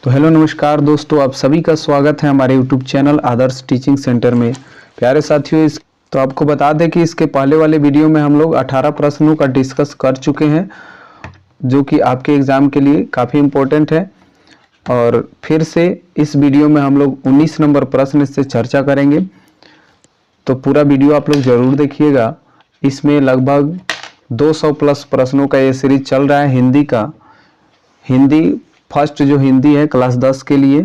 तो हेलो नमस्कार दोस्तों, आप सभी का स्वागत है हमारे यूट्यूब चैनल आदर्श टीचिंग सेंटर में। प्यारे साथियों, तो आपको बता दें कि इसके पहले वाले वीडियो में हम लोग 18 प्रश्नों का डिस्कस कर चुके हैं, जो कि आपके एग्ज़ाम के लिए काफ़ी इम्पोर्टेंट है। और फिर से इस वीडियो में हम लोग 19 नंबर प्रश्न से चर्चा करेंगे, तो पूरा वीडियो आप लोग ज़रूर देखिएगा। इसमें लगभग 200 प्लस प्रश्नों का ये सीरीज चल रहा है हिंदी का। हिंदी फर्स्ट जो हिंदी है क्लास 10 के लिए,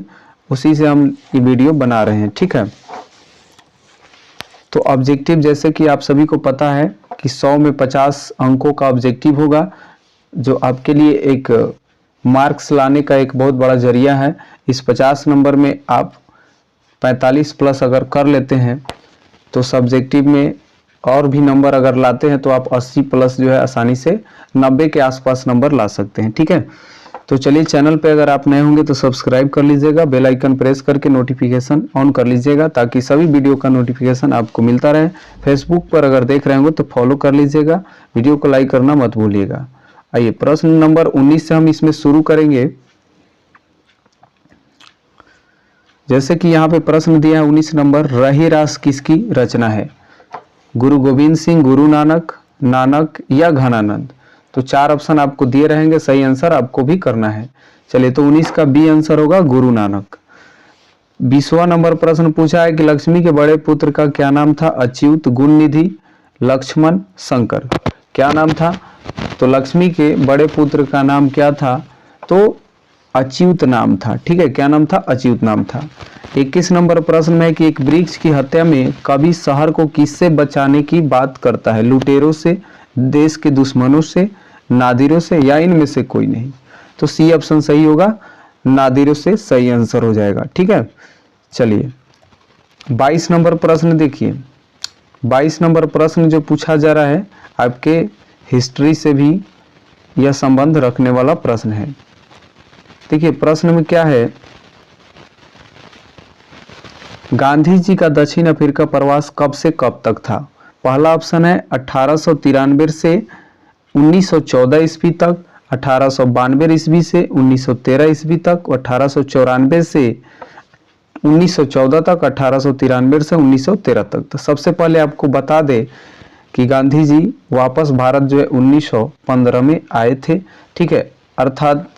उसी से हम ये वीडियो बना रहे हैं, ठीक है। तो ऑब्जेक्टिव जैसे कि आप सभी को पता है कि 100 में 50 अंकों का ऑब्जेक्टिव होगा, जो आपके लिए एक मार्क्स लाने का एक बहुत बड़ा जरिया है। इस 50 नंबर में आप 45 प्लस अगर कर लेते हैं तो सब्जेक्टिव में और भी नंबर अगर लाते हैं तो आप 80 प्लस जो है आसानी से 90 के आसपास नंबर ला सकते हैं, ठीक है। तो चलिए, चैनल पे अगर आप नए होंगे तो सब्सक्राइब कर लीजिएगा, बेल आइकन प्रेस करके नोटिफिकेशन ऑन कर लीजिएगा ताकि सभी वीडियो का नोटिफिकेशन आपको मिलता रहे। फेसबुक पर अगर देख रहे होंगे तो फॉलो कर लीजिएगा, वीडियो को लाइक करना मत भूलिएगा। आइए प्रश्न नंबर 19 से हम इसमें शुरू करेंगे। जैसे कि यहाँ पे प्रश्न दिया है 19 नंबर, रही रास किसकी रचना है? गुरु गोविंद सिंह, गुरु नानक, नानक या घनानंद। तो 4 ऑप्शन आपको दिए रहेंगे, सही आंसर आपको भी करना है। चलिए, तो 19 का बी आंसर होगा गुरु नानक। 20वां नंबर प्रश्न पूछा है कि लक्ष्मी के बड़े पुत्र का क्या नाम था? अच्युत, गुणनिधि, लक्ष्मण, शंकर। क्या नाम था? तो लक्ष्मी के बड़े पुत्र का नाम क्या था? तो अच्युत नाम था, ठीक है। क्या नाम था? अच्युत नाम था। 21 नंबर प्रश्न में कि एक वृक्ष की हत्या में कवि शहर को किससे बचाने की बात करता है? लुटेरों से, देश के दुश्मनों से, नादिरों से, या इनमें से कोई नहीं। तो सी ऑप्शन सही होगा, नादिरों से सही आंसर हो जाएगा, ठीक है। चलिए 22 नंबर प्रश्न देखिए। 22 नंबर प्रश्न जो पूछा जा रहा है, आपके हिस्ट्री से भी यह संबंध रखने वाला प्रश्न है। देखिए प्रश्न में क्या है, गांधी जी का दक्षिण अफ्रीका प्रवास कब से कब तक था? पहला ऑप्शन है 1893 से 1914 ईस्वी तक, 1892 ईस्वी से 1913 ईस्वी तक, 1894 से 1914 तक, 1893 से 1913 तक। तो सबसे पहले आपको बता दे कि गांधी जी वापस भारत जो है 1915 में आए थे, ठीक है। अर्थात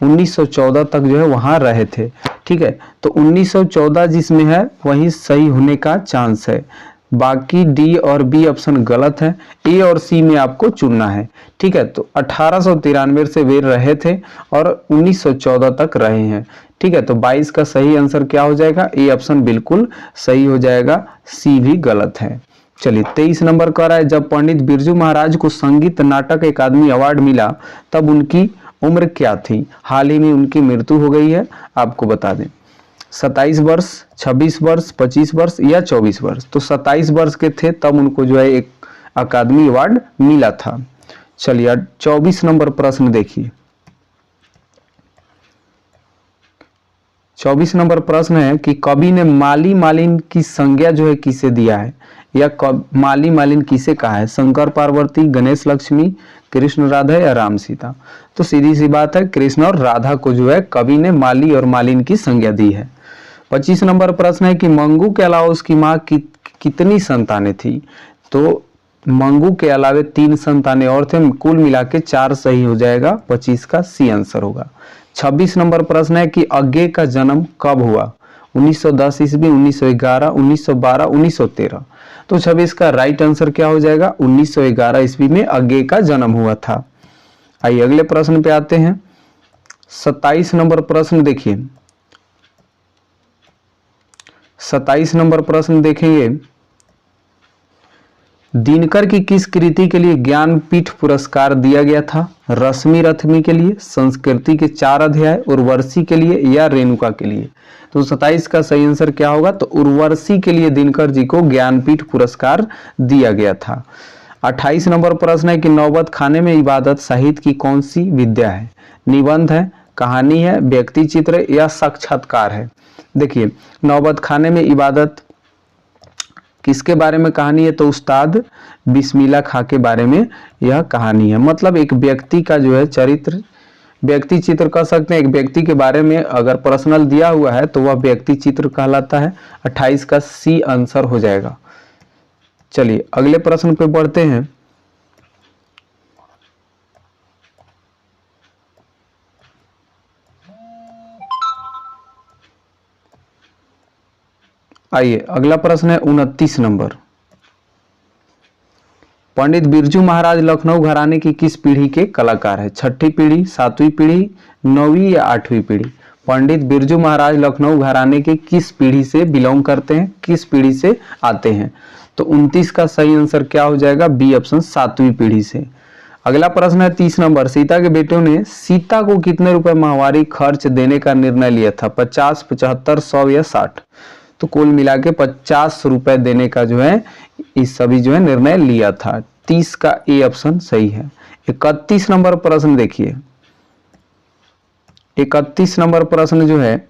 1914 तक जो है वहां रहे थे, ठीक है। तो 1914 जिसमें है वही सही होने का चांस है, बाकी डी और बी ऑप्शन गलत है। ए और सी में आपको चुनना है, ठीक है। तो 1893 से वे रहे थे और 1914 तक रहे हैं, ठीक है। तो 22 का सही आंसर क्या हो जाएगा? ए ऑप्शन बिल्कुल सही हो जाएगा, सी भी गलत है। चलिए 23 नंबर कह रहा है, जब पंडित बिरजू महाराज को संगीत नाटक अकादमी अवार्ड मिला तब उनकी उम्र क्या थी? हाल ही में उनकी मृत्यु हो गई है, आपको बता दें। 27 वर्ष, 26 वर्ष, 25 वर्ष या 24 वर्ष। तो 27 वर्ष के थे तब उनको जो है एक अकादमी अवार्ड मिला था। चलिए 24 नंबर प्रश्न देखिए। 24 नंबर प्रश्न है कि कवि ने माली मालिन की संज्ञा जो है किसे दिया है? या माली मालिन किसे कहा है? शंकर पार्वती, गणेश लक्ष्मी, कृष्ण राधा या राम सीता। तो सीधी सी बात है, कृष्ण और राधा को जो है कवि ने माली और मालिन की संज्ञा दी है। 25 नंबर प्रश्न है कि मंगू के अलावा उसकी माँ की कितनी संतानें थी? तो मंगू के अलावा 3 संतानें और थे, कुल मिला के 4 सही हो जाएगा, 25 का सी आंसर होगा। 26 नंबर प्रश्न है कि अज्ञे का जन्म कब हुआ? 1910 ईस्वी, 1911, 1912, 1913। तो 26 का राइट आंसर क्या हो जाएगा? 1911 ईस्वी में अज्ञे का जन्म हुआ था। आइए अगले प्रश्न पे आते हैं। 27 नंबर प्रश्न देखिए। 27 नंबर प्रश्न देखेंगे, दिनकर की किस कृति के लिए ज्ञानपीठ पुरस्कार दिया गया था? रश्मि रथमी के लिए, संस्कृति के 4 अध्याय, उर्वशी के लिए या रेणुका के लिए। तो 27 का सही आंसर क्या होगा? तो उर्वशी के लिए दिनकर जी को ज्ञानपीठ पुरस्कार दिया गया था। 28 नंबर प्रश्न है कि नौबत खाने में इबादत साहित्य की कौन सी विद्या है? निबंध है, कहानी है, व्यक्ति चित्र या साक्षात्कार है। देखिए नौबत खाने में इबादत किसके बारे में कहानी है? तो उस्ताद बिस्मिल्लाह खां के बारे में यह कहानी है। मतलब एक व्यक्ति का जो है चरित्र व्यक्ति चित्र कह सकते हैं, एक व्यक्ति के बारे में अगर पर्सनल दिया हुआ है तो वह व्यक्ति चित्र कहलाता है। 28 का सी आंसर हो जाएगा। चलिए अगले प्रश्न पे बढ़ते हैं। आइए अगला प्रश्न है 29 नंबर। पंडित बिरजू महाराज लखनऊ घराने की किस पीढ़ी के कलाकार है? छठी पीढ़ी, सातवीं पीढ़ी, नौवीं या आठवीं पीढ़ी? पंडित बिरजू महाराज लखनऊ घराने के किस पीढ़ी से बिलोंग करते हैं, किस पीढ़ी से आते हैं? तो 29 का सही आंसर क्या हो जाएगा? बी ऑप्शन, सातवीं पीढ़ी से। अगला प्रश्न है 30 नंबर। सीता के बेटों ने सीता को कितने रुपए माहवारी खर्च देने का निर्णय लिया था? 50, 75, 100 या 60? तो कुल मिला के 50 रुपए देने का जो है इस सभी जो है निर्णय लिया था। 30 का ए ऑप्शन सही है। 31 नंबर प्रश्न देखिए। 31 नंबर प्रश्न जो है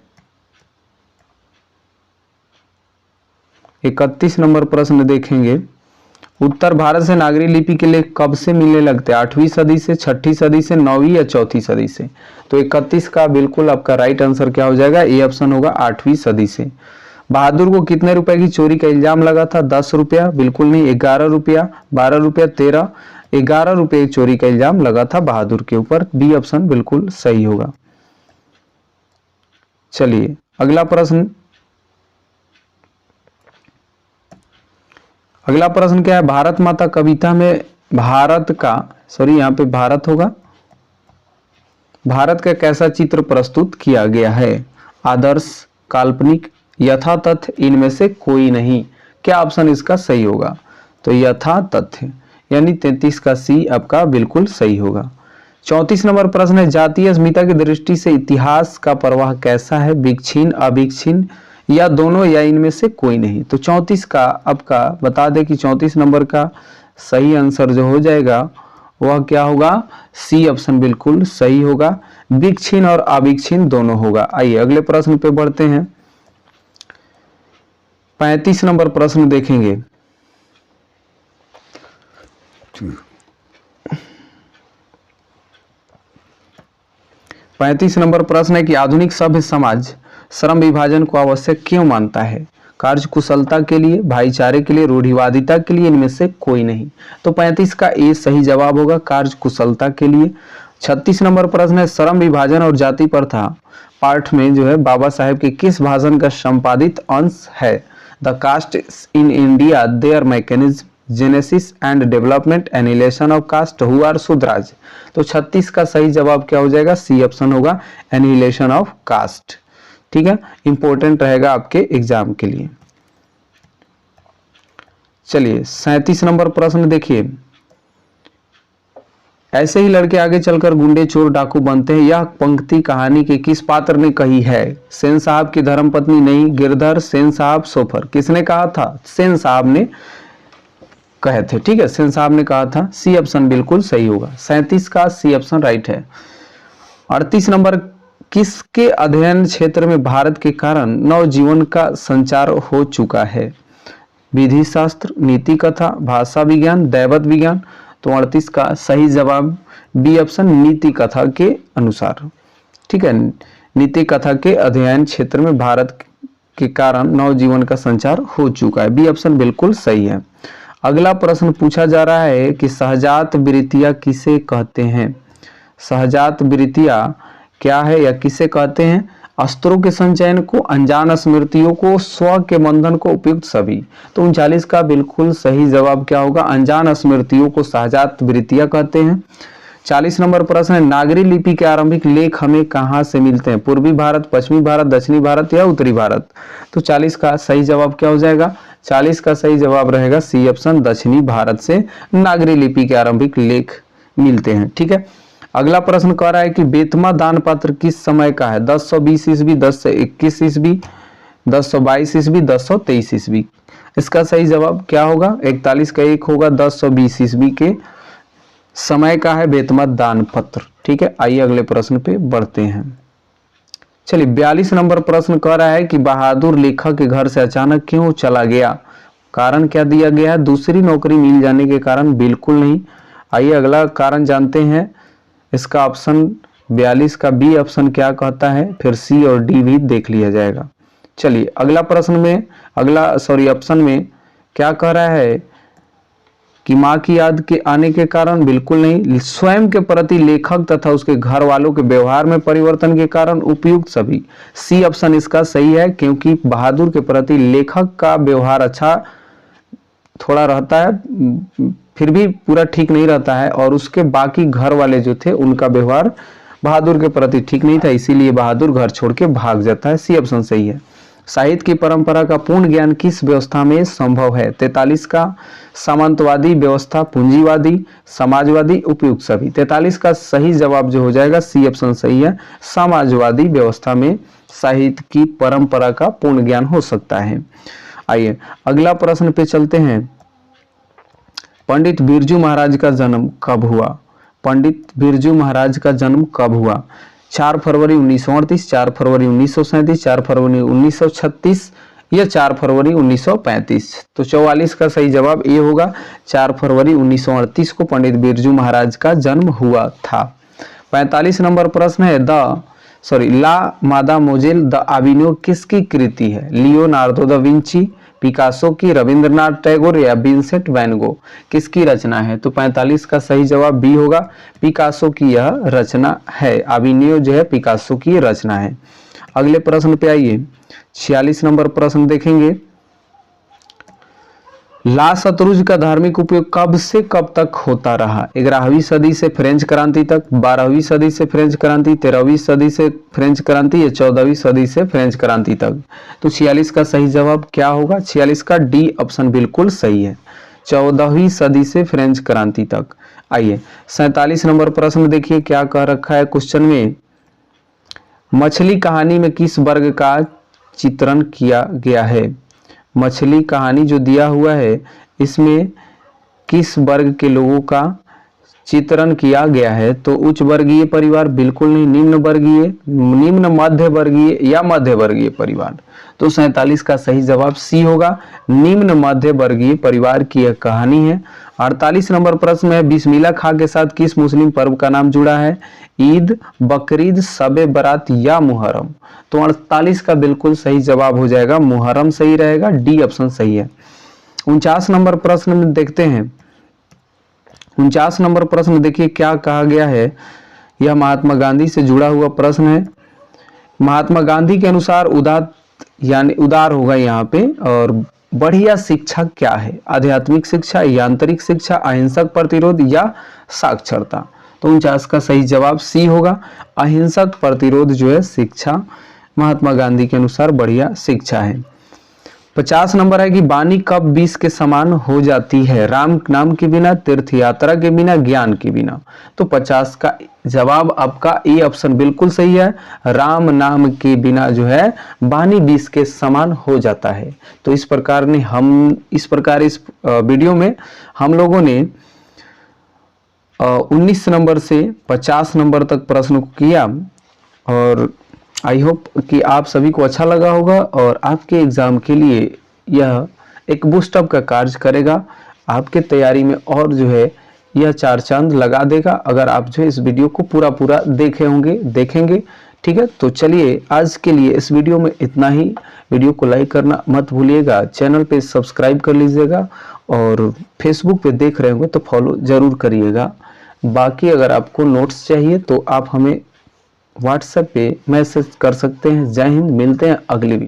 31 नंबर प्रश्न देखेंगे। उत्तर भारत से नागरी लिपि के लिए कब से मिलने लगते हैं? 8वीं सदी से, 6ठी सदी से, 9वीं या 4थी सदी से? तो 31 का बिल्कुल आपका राइट आंसर क्या हो जाएगा? ए ऑप्शन होगा, 8वीं सदी से। बहादुर को कितने रुपए की चोरी का इल्जाम लगा था? 10 रुपया? बिल्कुल नहीं। 11 रुपया, 12 रुपया, 13? 11 रुपये चोरी का इल्जाम लगा था बहादुर के ऊपर। बी ऑप्शन बिल्कुल सही होगा। चलिए अगला प्रश्न क्या है? भारत माता कविता में भारत का यहाँ पे भारत होगा, भारत का कैसा चित्र प्रस्तुत किया गया है? आदर्श, काल्पनिक, यथातथ, इनमें से कोई नहीं? क्या ऑप्शन इसका सही होगा? तो यथातथ, यानी 33 का सी आपका बिल्कुल सही होगा। 34 नंबर प्रश्न है। जातीय अस्मिता की दृष्टि से इतिहास का प्रवाह कैसा है? विच्छिन्न, अविच्छिन्न या दोनों या इनमें से कोई नहीं? तो 34 का आपका बता दें कि 34 नंबर का सही आंसर जो हो जाएगा वह क्या होगा? सी ऑप्शन बिल्कुल सही होगा। विच्छिन्न और अविच्छिन्न दोनों होगा। आइए अगले प्रश्न पे बढ़ते हैं। 35 नंबर प्रश्न देखेंगे। पैंतीस नंबर प्रश्न है कि आधुनिक सभ्य समाज श्रम विभाजन को आवश्यक क्यों मानता है? कार्य कुशलता के लिए, भाईचारे के लिए, रूढ़िवादिता के लिए, इनमें से कोई नहीं? तो 35 का ए सही जवाब होगा, कार्य कुशलता के लिए। 36 नंबर प्रश्न है। श्रम विभाजन और जाति प्रथा पाठ में जो है बाबा साहेब के किस भाषण का संपादित अंश है? The caste in India, their mechanism, genesis and development, annihilation of caste, who are Shudras? तो 36 का सही जवाब क्या हो जाएगा? सी ऑप्शन होगा, एनिहिलेशन ऑफ कास्ट। ठीक है, इंपॉर्टेंट रहेगा आपके एग्जाम के लिए। चलिए 37 नंबर प्रश्न देखिए। ऐसे ही लड़के आगे चलकर गुंडे, चोर, डाकू बनते हैं। यह पंक्ति कहानी के किस पात्र ने कही है? सेन साहब की धर्मपत्नी नहीं, गिरधर, सेन साहब, सोफर? किसने कहा था? सेन साहब ने कहे थे। ठीक है, सेन साहब ने कहा था। सी ऑप्शन बिल्कुल सही होगा। 37 का सी ऑप्शन राइट है। 38 नंबर। किसके अध्ययन क्षेत्र में भारत के कारण नवजीवन का संचार हो चुका है? विधि शास्त्र, नीति कथा, भाषा विज्ञान, दैवत विज्ञान? तो 38 का सही जवाब बी ऑप्शन, नीति कथा के अनुसार। ठीक है, नीति कथा के अध्ययन क्षेत्र में भारत के कारण नवजीवन का संचार हो चुका है। बी ऑप्शन बिल्कुल सही है। अगला प्रश्न पूछा जा रहा है कि सहजात वृत्तियां किसे कहते हैं? सहजात वृत्तियां क्या है या किसे कहते हैं? अस्त्रों के संचयन को, अनजान स्मृतियों को, स्व के बंधन को, उपयुक्त सभी? तो 39 का बिल्कुल सही जवाब क्या होगा? अनजान स्मृतियों को सहजात वृत्तियां कहते हैं। 40 नंबर प्रश्न है। नागरी लिपि के आरंभिक लेख हमें कहां से मिलते हैं? पूर्वी भारत, पश्चिमी भारत, दक्षिणी भारत या उत्तरी भारत? तो 40 का सही जवाब क्या हो जाएगा? 40 का सही जवाब रहेगा सी ऑप्शन, दक्षिणी भारत से नागरी लिपि के आरंभिक लेख मिलते हैं। ठीक है, अगला प्रश्न कह रहा है कि बेतमा दान पत्र किस समय का है? 1020 ईस्वी, 1021 ईस्वी, 1022 ईस्वी, 1023 ईस्वी? इसका सही जवाब क्या होगा? 41 का एक होगा, 1020 ईस्वी के समय का है बेतमा दान पत्र। ठीक है, आइए अगले प्रश्न पे बढ़ते हैं। चलिए 42 नंबर प्रश्न कह रहा है कि बहादुर लेखक के घर से अचानक क्यों चला गया? कारण क्या दिया गया है? दूसरी नौकरी मिल जाने के कारण? बिल्कुल नहीं। आइए अगला कारण जानते हैं। इसका ऑप्शन 42 का बी ऑप्शन क्या कहता है, फिर सी और डी भी देख लिया जाएगा। चलिए अगला प्रश्न में, ऑप्शन में क्या कह रहा है कि माँ की याद के आने के कारण, बिल्कुल नहीं। स्वयं के प्रति लेखक तथा उसके घर वालों के व्यवहार में परिवर्तन के कारण, उपयुक्त सभी। सी ऑप्शन इसका सही है, क्योंकि बहादुर के प्रति लेखक का व्यवहार अच्छा थोड़ा रहता है, फिर भी पूरा ठीक नहीं रहता है, और उसके बाकी घर वाले जो थे उनका व्यवहार बहादुर के प्रति ठीक नहीं था, इसीलिए बहादुर घर छोड़ के भाग जाता है। सी ऑप्शन सही है। साहित्य की परंपरा का पूर्ण ज्ञान किस व्यवस्था में संभव है? 43 का सामंतवादी व्यवस्था, पूंजीवादी, समाजवादी, उपयुक्त सभी। 43 का सही जवाब जो हो जाएगा सी ऑप्शन सही है, समाजवादी व्यवस्था में साहित्य की परंपरा का पूर्ण ज्ञान हो सकता है। आइए अगला प्रश्न पे चलते हैं। पंडित बिरजू महाराज का जन्म कब हुआ? पंडित बिरजू महाराज का जन्म कब हुआ? 4 फरवरी 1938, 4 फरवरी 1937, 4 फरवरी 1936 या 4 फरवरी 1935। तो 44 का सही जवाब ये होगा, 4 फरवरी 1938 को पंडित बिरजू महाराज का जन्म हुआ था। 45 नंबर प्रश्न है, ला मादामोजेल द आबिनो किसकी कृति है? लियोनार्डो दा विंची, पिकासो की, रविंद्रनाथ टैगोर या विंसेंट वैन गो, किसकी रचना है? तो 45 का सही जवाब बी होगा, पिकासो की यह रचना है। आबिनो जो है पिकासो की रचना है। अगले प्रश्न पे आइए, 46 नंबर प्रश्न देखेंगे। ला शतरूज का धार्मिक उपयोग कब से कब तक होता रहा? 11वीं सदी से फ्रेंच क्रांति तक, 12वीं सदी से फ्रेंच क्रांति, 13वीं सदी से फ्रेंच क्रांति या 14वीं सदी से फ्रेंच क्रांति तक। तो 46 का सही जवाब क्या होगा? 46 का डी ऑप्शन बिल्कुल सही है, 14वीं सदी से फ्रेंच क्रांति तक। आइए 47 नंबर प्रश्न देखिए क्या कह रखा है क्वेश्चन में। मछली कहानी में किस वर्ग का चित्रण किया गया है? मछली कहानी जो दिया हुआ है इसमें किस वर्ग के लोगों का चित्रण किया गया है? तो उच्च वर्गीय परिवार बिल्कुल नहीं, निम्न वर्गीय, निम्न मध्य वर्गीय या मध्य वर्गीय परिवार। तो 47 का सही जवाब सी होगा, निम्न मध्य वर्गीय परिवार की यह कहानी है। 48 नंबर प्रश्न है, बिस्मिल्लाह खां के साथ किस मुस्लिम पर्व का नाम जुड़ा है? ईद, बकरीद, शबे बारात या मुहर्रम। तो 48 का बिल्कुल सही जवाब हो जाएगा, मुहर्रम सही रहेगा, डी ऑप्शन सही है। 49 नंबर प्रश्न में देखते हैं। 49 नंबर प्रश्न देखिए क्या कहा गया है, यह महात्मा गांधी से जुड़ा हुआ प्रश्न है। महात्मा गांधी के अनुसार उदार होगा यहाँ पे, और बढ़िया शिक्षा क्या है? आध्यात्मिक शिक्षा, यांत्रिक शिक्षा, अहिंसक प्रतिरोध या साक्षरता। तो 49 का सही जवाब सी होगा, अहिंसक प्रतिरोध जो है शिक्षा महात्मा गांधी के अनुसार बढ़िया शिक्षा है। 50 नंबर है कि वाणी कब 20 के समान हो जाती है? राम नाम के बिना, तीर्थ यात्रा के बिना, ज्ञान के बिना। तो 50 का जवाब आपका ए ऑप्शन बिल्कुल सही है, राम नाम के बिना जो है वाणी 20 के समान हो जाता है। तो इस प्रकार इस वीडियो में हम लोगों ने 19 नंबर से 50 नंबर तक प्रश्न को किया, और आई होप कि आप सभी को अच्छा लगा होगा और आपके एग्जाम के लिए यह एक बूस्टअप का कार्य करेगा, आपके तैयारी में और जो है यह 4 चांद लगा देगा अगर आप जो है इस वीडियो को पूरा देखेंगे। ठीक है, तो चलिए आज के लिए इस वीडियो में इतना ही। वीडियो को लाइक करना मत भूलिएगा, चैनल पे सब्सक्राइब कर लीजिएगा, और फेसबुक पे देख रहे होंगे तो फॉलो जरूर करिएगा। बाकी अगर आपको नोट्स चाहिए तो आप हमें व्हाट्सएप पे मैसेज कर सकते हैं। जय हिंद, मिलते हैं अगली वीडियो।